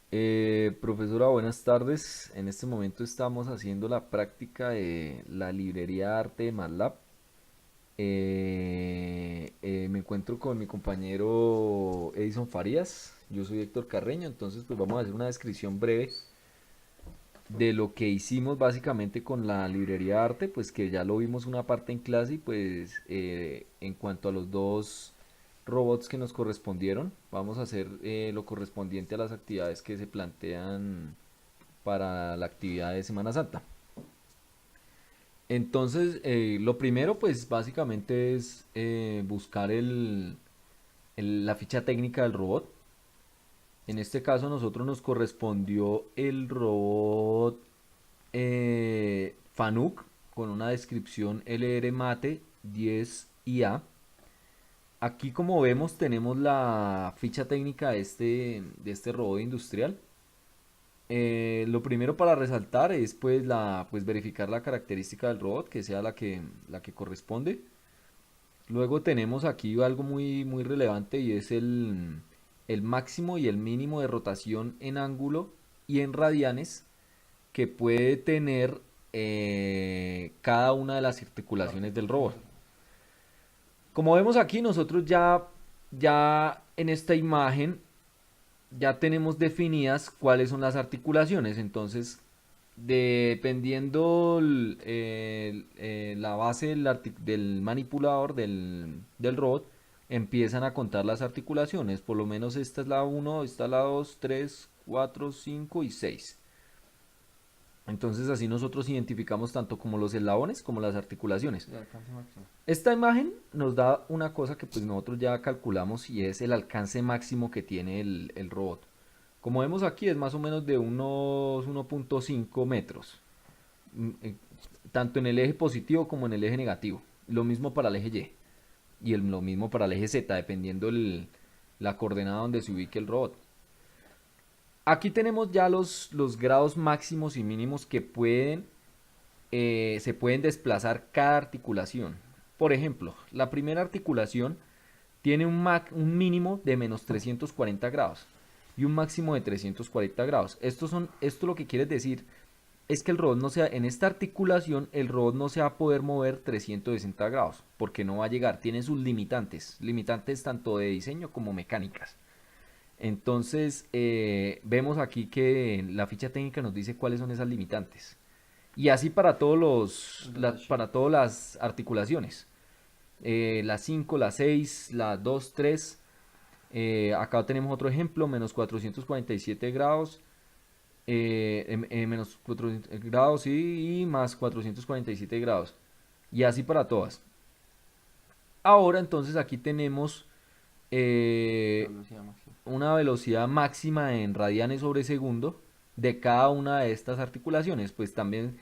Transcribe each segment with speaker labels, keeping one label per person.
Speaker 1: Profesora, buenas tardes. En este momento estamos haciendo la práctica de la librería Arte de MATLAB. Me encuentro con mi compañero Edison Farías. Yo soy Héctor Carreño, entonces pues vamos a hacer una descripción breve de lo que hicimos básicamente con la librería Arte, pues que ya lo vimos una parte en clase y pues en cuanto a los dos robots que nos correspondieron, vamos a hacer lo correspondiente a las actividades que se plantean para la actividad de Semana Santa. Entonces, lo primero, pues básicamente es buscar la ficha técnica del robot. En este caso, nosotros nos correspondió el robot Fanuc con una descripción LR Mate 10IA. Aquí, como vemos, tenemos la ficha técnica de este robot industrial. Lo primero para resaltar es pues verificar la característica del robot, que sea la que corresponde. Luego tenemos aquí algo muy relevante y es el máximo y el mínimo de rotación en ángulo y en radianes que puede tener cada una de las articulaciones del robot. Como vemos aquí, nosotros ya en esta imagen ya tenemos definidas cuáles son las articulaciones. Entonces, dependiendo la base del manipulador del robot, empiezan a contar las articulaciones. Por lo menos esta es la uno, esta es la 2, 3, 4, 5 y 6. Entonces así nosotros identificamos tanto como los eslabones como las articulaciones.
Speaker 2: De alcance máximo.
Speaker 1: Esta imagen nos da una cosa que pues nosotros ya calculamos y es el alcance máximo que tiene el robot. Como vemos aquí es más o menos de unos 1.5 metros, mm, eh, tanto en el eje positivo como en el eje negativo. Lo mismo para el eje Y y lo mismo para el eje Z, dependiendo la coordenada donde se ubique el robot. Aquí tenemos ya los grados máximos y mínimos que se pueden desplazar cada articulación. Por ejemplo, la primera articulación tiene un mínimo de menos 340 grados y un máximo de 340 grados. Esto lo que quiere decir es que el robot no sea, en esta articulación, el robot no se va a poder mover 360 grados, porque no va a llegar, tiene sus limitantes tanto de diseño como mecánicas. Entonces, vemos aquí que la ficha técnica nos dice cuáles son esas limitantes. Y así para
Speaker 2: El datasheet.
Speaker 1: para todas las articulaciones. La 5, la 6, la 2, 3. Acá tenemos otro ejemplo, menos 447 grados, menos 400 grados y más 447 grados. Y así para todas. Ahora entonces aquí tenemos
Speaker 2: La
Speaker 1: eh,
Speaker 2: velocidad máxima.
Speaker 1: una velocidad máxima en radianes sobre segundo de cada una de estas articulaciones. Pues también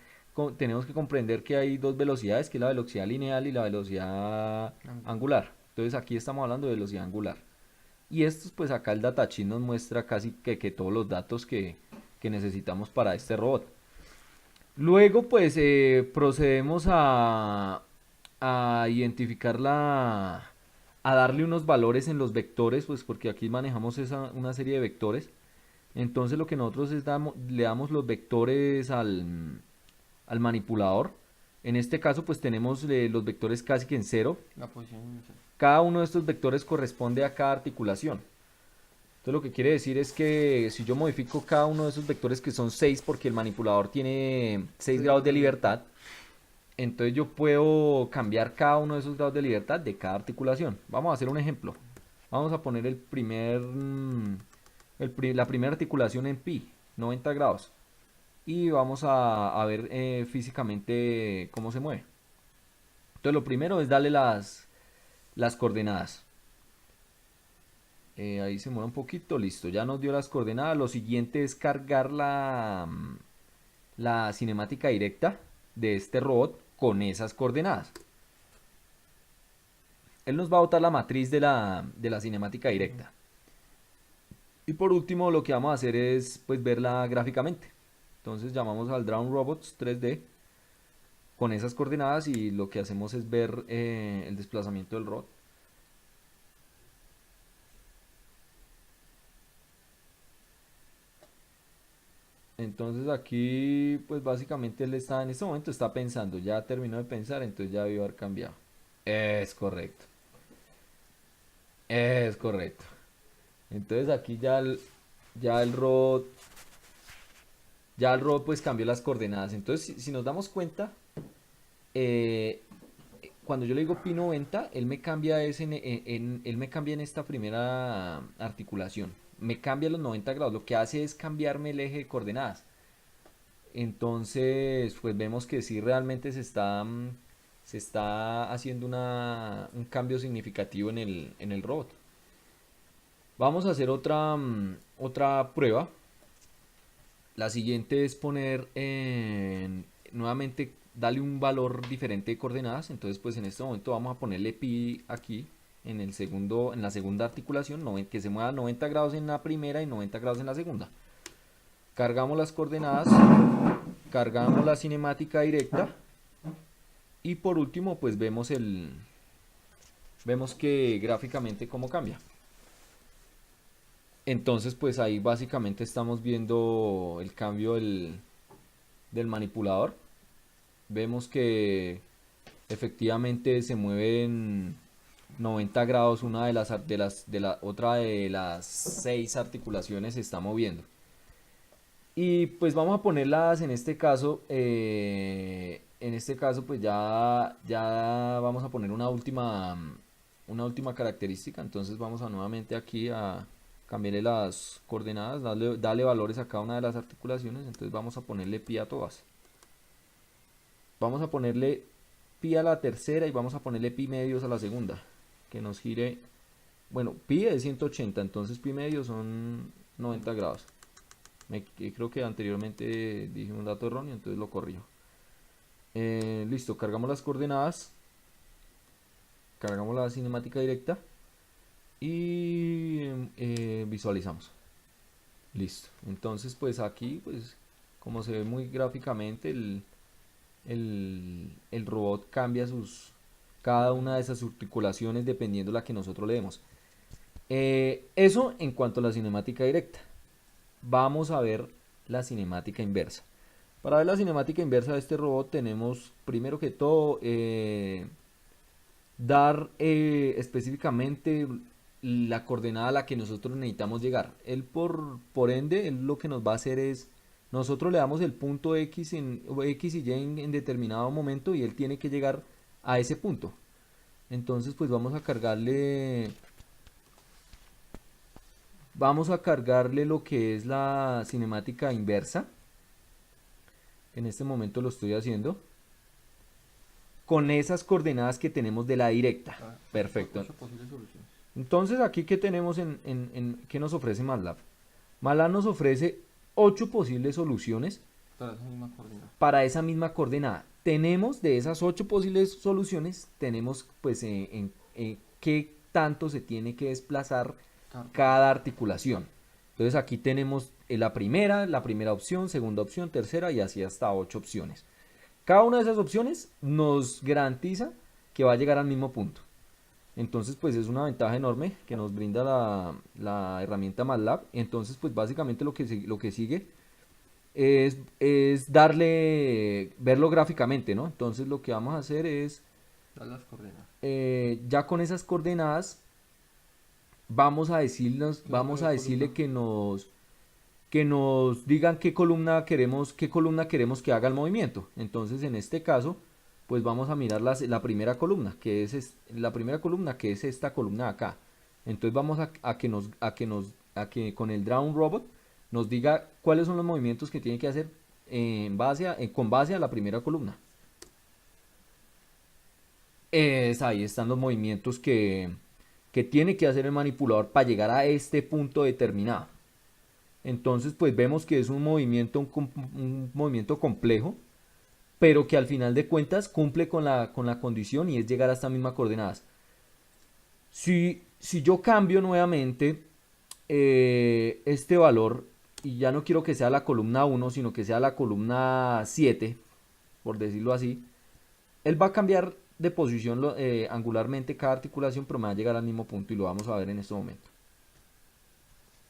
Speaker 1: tenemos que comprender que hay dos velocidades, que es la velocidad lineal y la velocidad
Speaker 2: Angular.
Speaker 1: angular. Entonces aquí estamos hablando de velocidad angular. Y esto, pues acá el datasheet nos muestra casi que todos los datos que necesitamos para este robot. Luego, pues procedemos a identificar a darle unos valores en los vectores, pues porque aquí manejamos una serie de vectores. Entonces lo que nosotros le damos los vectores al manipulador. En este caso, pues tenemos los vectores casi que en cero.
Speaker 2: La posición inicial.
Speaker 1: Cada uno de estos vectores corresponde a cada articulación. Entonces lo que quiere decir es que si yo modifico cada uno de esos vectores que son 6 porque el manipulador tiene 6
Speaker 2: 6
Speaker 1: grados
Speaker 2: grados
Speaker 1: de
Speaker 2: de libertad.
Speaker 1: libertad, entonces yo puedo cambiar cada uno de esos grados de libertad de cada articulación. Vamos a hacer un ejemplo. Vamos a poner la primera articulación en pi, 90 grados. Y vamos a ver físicamente cómo se mueve. Entonces lo primero es darle las coordenadas. Ahí se mueve un poquito, listo. Ya nos dio las coordenadas. Lo siguiente es cargar la cinemática directa de este robot con esas coordenadas. Él nos va a botar la matriz de la cinemática
Speaker 2: Ujú.
Speaker 1: directa. Y por último, lo que vamos a hacer es pues verla gráficamente. Entonces llamamos al Drawn Robots 3D con esas coordenadas y lo que hacemos es ver el desplazamiento del robot. Entonces aquí, pues básicamente él está en este momento está pensando, ya terminó de pensar, entonces ya debió haber cambiado. Es correcto, es correcto. Entonces aquí ya el robot, ya el robot pues cambió las coordenadas. Entonces si nos damos cuenta, eh, cuando yo le digo pi 90, él me cambia él me cambia en esta primera articulación. Me cambia los 90 grados. Lo que hace es cambiarme el eje de coordenadas. Entonces, pues vemos que sí realmente se está haciendo un cambio significativo en el robot. Vamos a hacer otra prueba. La siguiente es poner nuevamente, darle un valor diferente de coordenadas. Entonces, pues en este momento vamos a ponerle pi aquí en la segunda articulación, que se mueva 90 grados en la primera y 90 grados en la segunda. Cargamos las coordenadas, cargamos la cinemática directa y por último, pues vemos que gráficamente cómo cambia. Entonces, pues ahí básicamente estamos viendo el cambio del manipulador. Vemos que efectivamente se mueve en 90 grados una otra de las 6 articulaciones se está moviendo. Y pues vamos a ponerlas en este caso pues ya vamos a poner una última característica. Entonces vamos a nuevamente aquí a cambiarle las coordenadas, darle valores a cada una de las articulaciones. Entonces vamos a ponerle pi a todas. Vamos a ponerle pi a la tercera y vamos a ponerle pi medios a la segunda. Que nos gire, bueno, pi es 180, entonces pi medios son 90 grados. Creo que anteriormente dije un dato erróneo, entonces lo corrijo. Listo, cargamos las coordenadas, cargamos la cinemática directa y visualizamos. Listo, entonces pues aquí, pues como se ve muy gráficamente, el robot cambia cada una de esas articulaciones dependiendo de la que nosotros le demos. Eso en cuanto a la cinemática directa. Vamos a ver la cinemática inversa. Para ver la cinemática inversa de este robot tenemos primero que todo dar específicamente la coordenada a la que nosotros necesitamos llegar. Él por ende, él lo que nos va a hacer es, nosotros le damos el punto X X y Y en determinado momento y él tiene que llegar a ese punto. Entonces pues vamos a cargarle lo que es la cinemática inversa. En este momento lo estoy haciendo con esas coordenadas que tenemos de la directa. Perfecto.
Speaker 2: 8 posibles soluciones.
Speaker 1: Entonces aquí que tenemos ¿qué nos ofrece MATLAB? MATLAB nos ofrece 8 posibles soluciones
Speaker 2: Para esa misma coordenada.
Speaker 1: para esa misma coordenada. Tenemos de esas 8 posibles soluciones, tenemos pues qué tanto se tiene que desplazar cada articulación. Entonces aquí tenemos la primera opción, segunda opción, tercera y así hasta 8 opciones. Cada una de esas opciones nos garantiza que va a llegar al mismo punto. Entonces pues es una ventaja enorme que nos brinda la herramienta MATLAB. Entonces pues básicamente lo que sigue es verlo gráficamente, ¿no? Entonces lo que vamos a hacer es,
Speaker 2: Dar las coordenadas.
Speaker 1: ya con esas coordenadas, vamos a decirle que nos digan qué columna queremos que haga el movimiento. Entonces en este caso, pues vamos a mirar la primera columna, que es esta columna de acá. Entonces vamos a que con el Drawn Robot nos diga cuáles son los movimientos que tiene que hacer con base a la primera columna. Ahí están los movimientos que tiene que hacer el manipulador para llegar a este punto determinado. Entonces pues vemos que es un movimiento complejo, pero que al final de cuentas cumple con la condición y es llegar a estas mismas coordenadas. Si yo cambio nuevamente este valor y ya no quiero que sea la columna 1, sino que sea la columna 7, por decirlo así, él va a cambiar de posición angularmente cada articulación, pero me va a llegar al mismo punto y lo vamos a ver en este momento.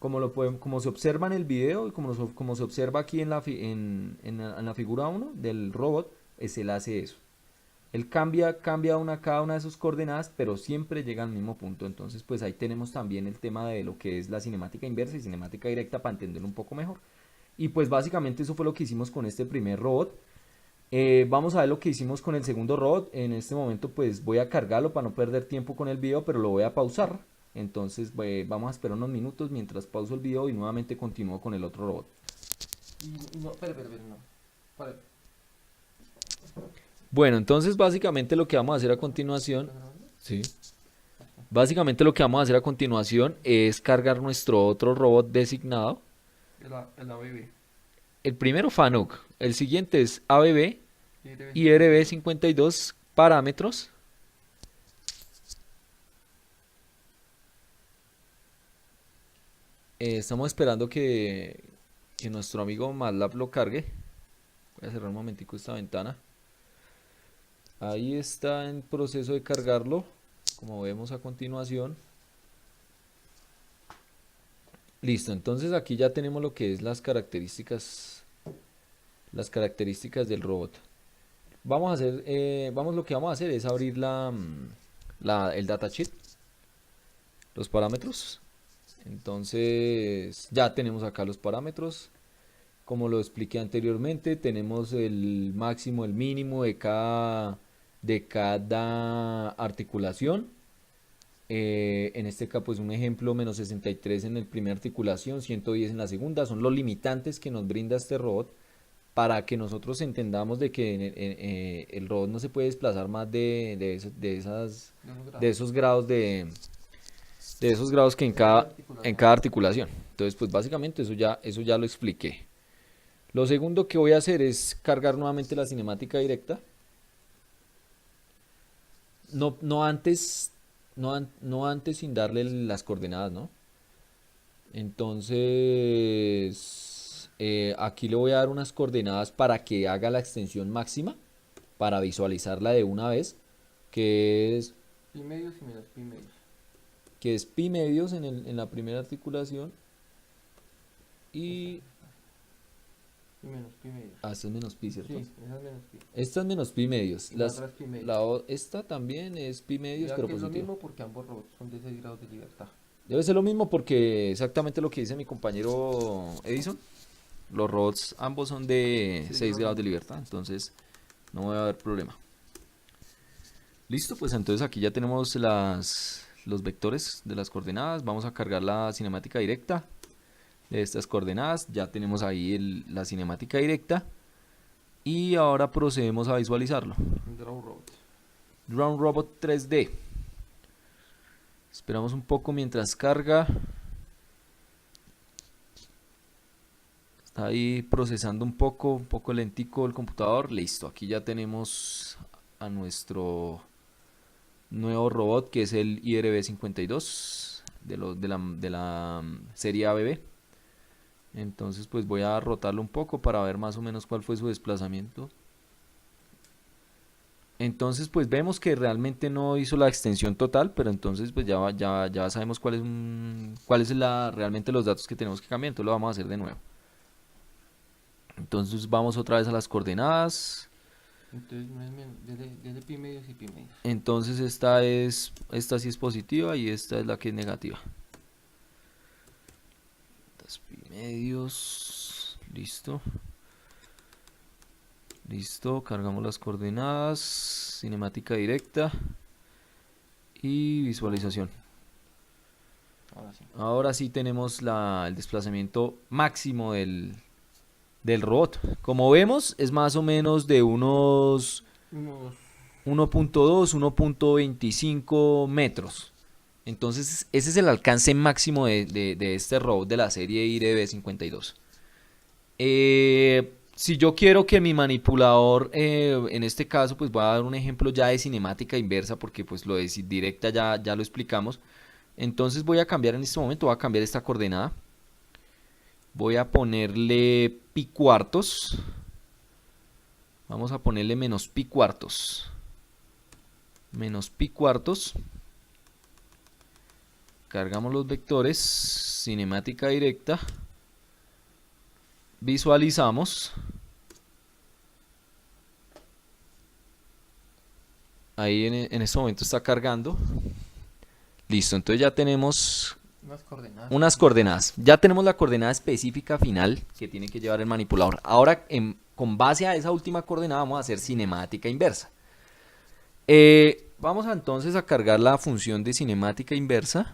Speaker 1: como se observa en el video y como se observa aquí en la figura uno del robot, él hace eso. Él cambia cada una de sus coordenadas, pero siempre llega al mismo punto. Entonces, pues ahí tenemos también el tema de lo que es la cinemática inversa y cinemática directa para entenderlo un poco mejor. Y pues básicamente eso fue lo que hicimos con este primer robot. Vamos a ver lo que hicimos con el segundo robot. En este momento pues voy a cargarlo para no perder tiempo con el video, pero lo voy a pausar. Entonces vamos a esperar unos minutos mientras pauso el video y nuevamente continúo con el otro robot.
Speaker 2: Y no, espera, no. Para.
Speaker 1: Bueno, entonces básicamente lo que vamos a hacer a continuación,
Speaker 2: ¿Estás grabando?
Speaker 1: sí, básicamente lo que vamos a hacer a continuación es cargar nuestro otro robot designado.
Speaker 2: El ABB.
Speaker 1: El primero Fanuc, el siguiente es ABB
Speaker 2: IRB.
Speaker 1: IRB52 parámetros. Estamos esperando que nuestro amigo MATLAB lo cargue. Voy a cerrar un momentico esta ventana. Ahí está en proceso de cargarlo, como vemos a continuación. Listo, entonces aquí ya tenemos lo que es las características del robot. Lo que vamos a hacer es abrir el datasheet, los parámetros. Entonces ya tenemos acá los parámetros. Como lo expliqué anteriormente, tenemos el máximo, el mínimo de cada articulación. En este caso, pues un ejemplo, menos 63 en la primera articulación, 110 en la segunda. Son los limitantes que nos brinda este robot para que nosotros entendamos de que el robot no se puede desplazar más de esos grados de esos grados que en cada articulación. Entonces, pues básicamente eso ya lo expliqué. Lo segundo que voy a hacer es cargar nuevamente la cinemática directa. No antes sin darle las coordenadas, ¿no? Entonces, aquí le voy a dar unas coordenadas para que haga la extensión máxima, para visualizarla de una vez, que es
Speaker 2: Pi medios y menos pi medios.
Speaker 1: pi medios en la primera articulación y...
Speaker 2: Y menos pi medios.
Speaker 1: Esta es menos pi, ¿cierto?
Speaker 2: Sí, esa es menos pi.
Speaker 1: Esta es menos pi medios.
Speaker 2: Y la otra es pi medios.
Speaker 1: Esta también es pi medios,
Speaker 2: Mira
Speaker 1: pero
Speaker 2: que es lo
Speaker 1: positivo.
Speaker 2: mismo porque ambos robots son de 6 grados de libertad.
Speaker 1: Debe ser lo mismo porque exactamente lo que dice mi compañero Edison. Los robots ambos son de 6 grados de libertad, entonces no va a haber problema. Listo, pues entonces aquí ya tenemos los vectores de las coordenadas. Vamos a cargar la cinemática directa de estas coordenadas. Ya tenemos ahí la cinemática directa. Y ahora procedemos a visualizarlo.
Speaker 2: Draw Robot.
Speaker 1: Drone Robot 3D. Esperamos un poco mientras carga. Está ahí procesando un poco lentico el computador. Listo, aquí ya tenemos a nuestro nuevo robot, que es el IRB52 de la serie ABB. Entonces pues voy a rotarlo un poco para ver más o menos cuál fue su desplazamiento. Entonces pues vemos que realmente no hizo la extensión total, pero entonces pues ya sabemos cuáles realmente los datos que tenemos que cambiar. Entonces lo vamos a hacer de nuevo. Entonces vamos otra vez a las coordenadas.
Speaker 2: Entonces no es menos, desde pi medios y pi medios.
Speaker 1: Entonces esta sí es positiva y esta es la que es negativa. Pi medios, listo. Listo, cargamos las coordenadas, cinemática directa y visualización. Ahora sí tenemos el desplazamiento máximo del robot. Como vemos, es más o menos de unos 1.2, 1.25 metros. Entonces, ese es el alcance máximo de este robot de la serie IRB52. Si yo quiero que mi manipulador, en este caso, pues voy a dar un ejemplo ya de cinemática inversa, porque pues lo de directa ya lo explicamos. Entonces voy a cambiar en este momento, voy a cambiar esta coordenada. Voy a ponerle pi cuartos. Vamos a ponerle menos pi cuartos. Menos pi cuartos. Cargamos los vectores, cinemática directa, visualizamos. Ahí en este momento está cargando. Listo, entonces ya tenemos unas coordenadas. Ya tenemos la coordenada específica final que tiene que llevar el manipulador. Ahora, con base a esa última coordenada, vamos a hacer cinemática inversa. Vamos entonces a cargar la función de cinemática inversa.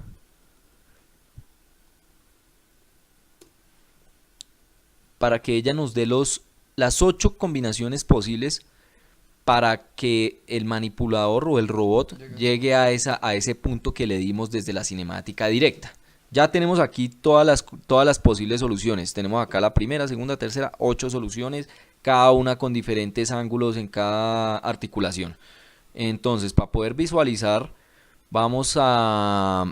Speaker 1: Para que ella nos dé las 8 combinaciones posibles para que el manipulador o el robot llegue a ese punto que le dimos desde la cinemática directa. Ya tenemos aquí todas las posibles soluciones. Tenemos acá la primera, segunda, tercera, 8 soluciones, cada una con diferentes ángulos en cada articulación. Entonces, para poder visualizar, vamos a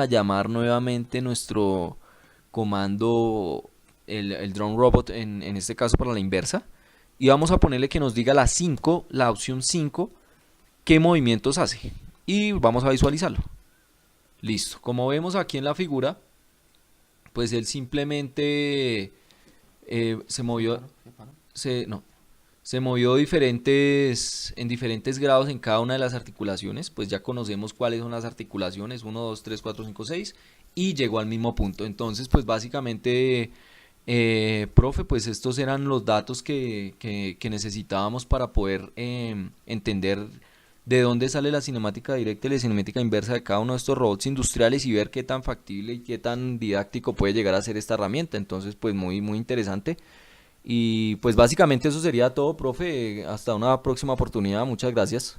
Speaker 1: llamar nuevamente nuestro comando, el drone robot, en este caso para la inversa. Y vamos a ponerle que nos diga la opción 5, qué movimientos hace. Y vamos a visualizarlo. Listo. Como vemos aquí en la figura, pues él simplemente se movió en diferentes grados en cada una de las articulaciones. Pues ya conocemos cuáles son las articulaciones, 1, 2, 3, 4, 5, 6, y llegó al mismo punto. Entonces, pues básicamente... profe, pues estos eran los datos que necesitábamos para poder entender de dónde sale la cinemática directa y la cinemática inversa de cada uno de estos robots industriales y ver qué tan factible y qué tan didáctico puede llegar a ser esta herramienta. Entonces, pues muy, muy interesante. Y pues básicamente eso sería todo, profe. Hasta una próxima oportunidad. Muchas gracias.